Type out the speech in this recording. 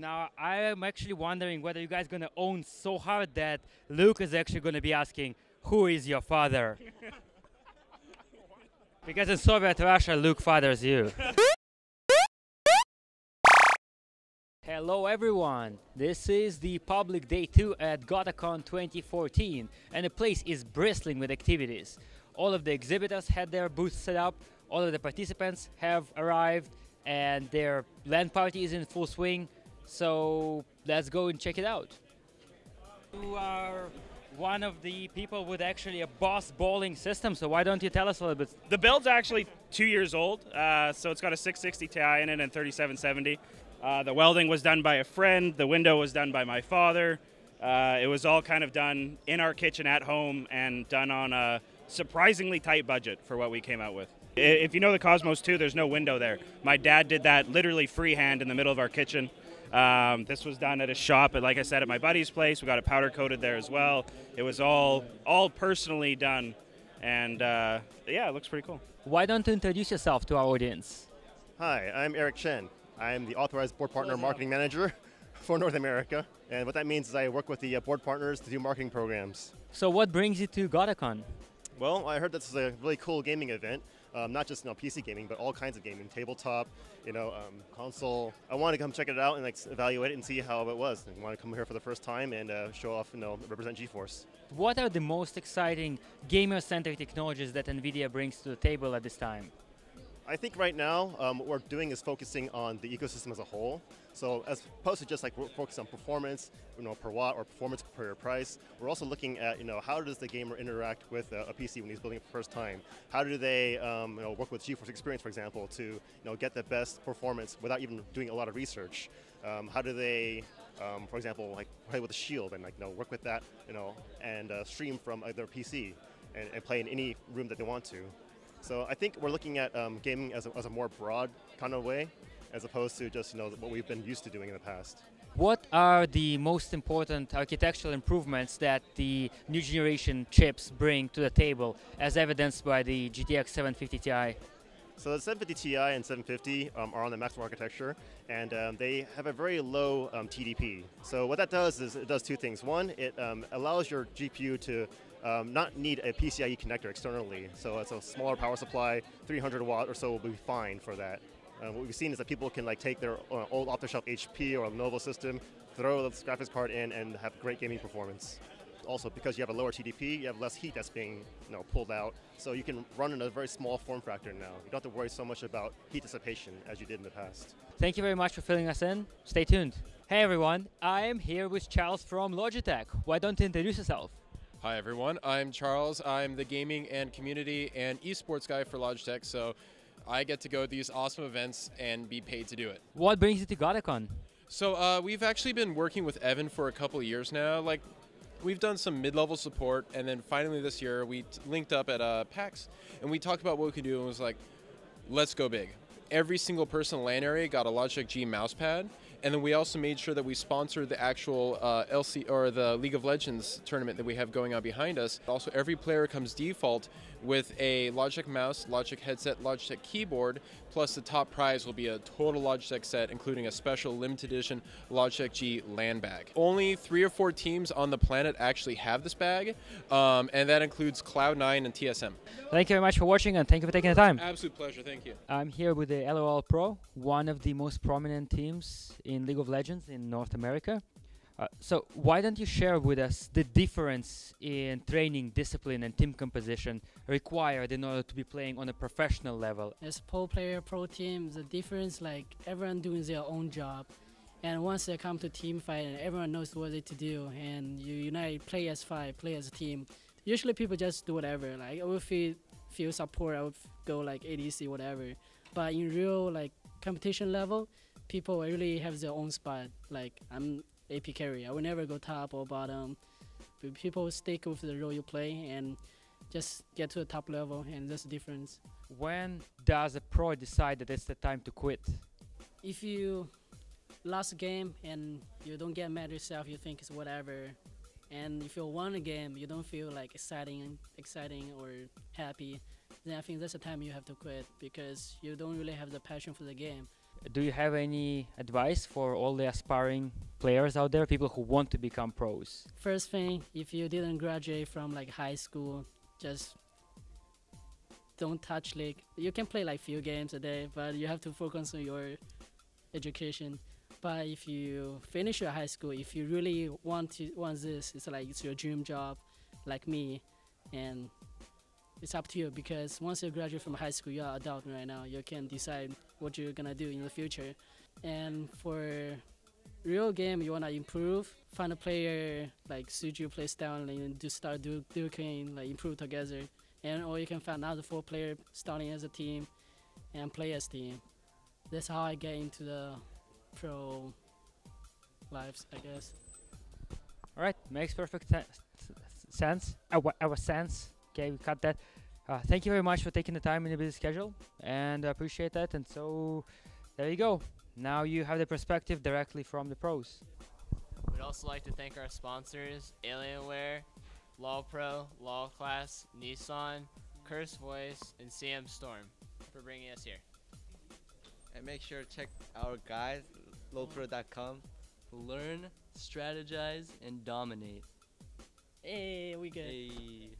Now, I am actually wondering whether you guys gonna own so hard that Luke is actually gonna be asking, "Who is your father?" Because in Soviet Russia, Luke fathers you. Hello everyone, this is the public day 2 at Gottacon 2014 and the place is bristling with activities. All of the exhibitors had their booths set up, all of the participants have arrived and their LAN party is in full swing, so let's go and check it out. You are one of the people with actually a boss bowling system, so why don't you tell us a little bit? The build's actually 2 years old, so it's got a 660 Ti in it and 3770. The welding was done by a friend, the window was done by my father. It was all kind of done in our kitchen at home and done on a surprisingly tight budget for what we came out with. If you know the Cosmos 2, there's no window there. My dad did that literally freehand in the middle of our kitchen. This was done at a shop, but like I said, at my buddy's place. We got it powder coated there as well. It was all personally done, and yeah, it looks pretty cool. Why don't you introduce yourself to our audience? Hi, I'm Eric Chen. I'm the authorized board partner marketing manager for North America. And what that means is I work with the board partners to do marketing programs. So what brings you to Gottacon? Well, I heard this is a really cool gaming event. Not just PC gaming, but all kinds of gaming, tabletop, console. I wanted to come check it out and evaluate it and see how it was. I want to come here for the first time and show off, represent GeForce. What are the most exciting gamer-centric technologies that Nvidia brings to the table at this time? I think right now what we're doing is focusing on the ecosystem as a whole. So as opposed to just focus on performance, per watt or performance per price, we're also looking at how does the gamer interact with a PC when he's building it for the first time? How do they work with GeForce Experience, for example, to get the best performance without even doing a lot of research? How do they, for example, play with a shield and work with that, and stream from their PC and play in any room that they want to? So I think we're looking at gaming as a more broad kind of way, as opposed to just what we've been used to doing in the past. What are the most important architectural improvements that the new generation chips bring to the table, as evidenced by the GTX 750 Ti? So the 750 Ti and 750 are on the Maxell architecture, and they have a very low TDP. So what that does is it does two things. One, it allows your GPU to not need a PCIe connector externally. So it's a smaller power supply, 300 watt or so will be fine for that. What we've seen is that people can take their old off-the-shelf HP or Lenovo system, throw the graphics card in, and have great gaming performance. Also, because you have a lower TDP, you have less heat that's being pulled out, so you can run in a very small form factor now. You don't have to worry so much about heat dissipation as you did in the past. Thank you very much for filling us in. Stay tuned. Hey everyone, I am here with Charles from Logitech. Why don't you introduce yourself? Hi everyone, I'm Charles. I'm the gaming and community and esports guy for Logitech, so I get to go to these awesome events and be paid to do it. What brings you to Gottacon? So we've actually been working with Evan for a couple of years now. We've done some mid-level support, and then finally this year we linked up at PAX, and we talked about what we could do, and was like, let's go big. Every single person in the LAN area got a Logitech G mousepad, and then we also made sure that we sponsored the actual LC or the League of Legends tournament that we have going on behind us. Also, every player comes default with a Logitech mouse, Logitech headset, Logitech keyboard, plus the top prize will be a total Logitech set, including a special limited edition Logitech G LAN bag. Only 3 or 4 teams on the planet actually have this bag, and that includes Cloud9 and TSM. Thank you very much for watching, and thank you for taking the time. Absolute pleasure, thank you. I'm here with the LOL Pro, one of the most prominent teams in League of Legends in North America. So why don't you share with us the difference in training, discipline, and team composition required in order to be playing on a professional level? As pro player, pro team, the difference, everyone doing their own job. And once they come to team fight, and everyone knows what they to do, and you unite, play as 5, play as a team. Usually people just do whatever. I would feel support, I would go ADC, whatever. But in real competition level, people really have their own spot. I'm AP carry. I will never go top or bottom. But people stick with the role you play and just get to the top level, and that's the difference. When does a pro decide that it's the time to quit? If you lost a game and you don't get mad at yourself, you think it's whatever. And if you won a game, you don't feel exciting or happy, then I think that's the time you have to quit, because you don't really have the passion for the game. Do you have any advice for all the aspiring players out there, people who want to become pros? First thing, if you didn't graduate from like high school, just don't touch league. You can play like few games a day, but you have to focus on your education. But if you finish your high school, if you really want this, it's like it's your dream job, like me, and it's up to you, because once you graduate from high school, you're an adult right now. You can decide what you're gonna do in the future. And for real game, you wanna improve, find a player like suit your play style and start duking, like improve together. And or you can find another 4 player starting as a team and play as team. That's how I get into the pro lives, I guess. All right, makes perfect sense. Our sense. Okay, we cut that. Thank you very much for taking the time in your busy schedule, and I appreciate that. And so, there you go. Now you have the perspective directly from the pros. We'd also like to thank our sponsors, Alienware, LawPro, LawClass, Nissan, Curse Voice, and CM Storm for bringing us here. And make sure to check our guide, lowpro.com. Learn, strategize, and dominate. Hey, we good. Hey.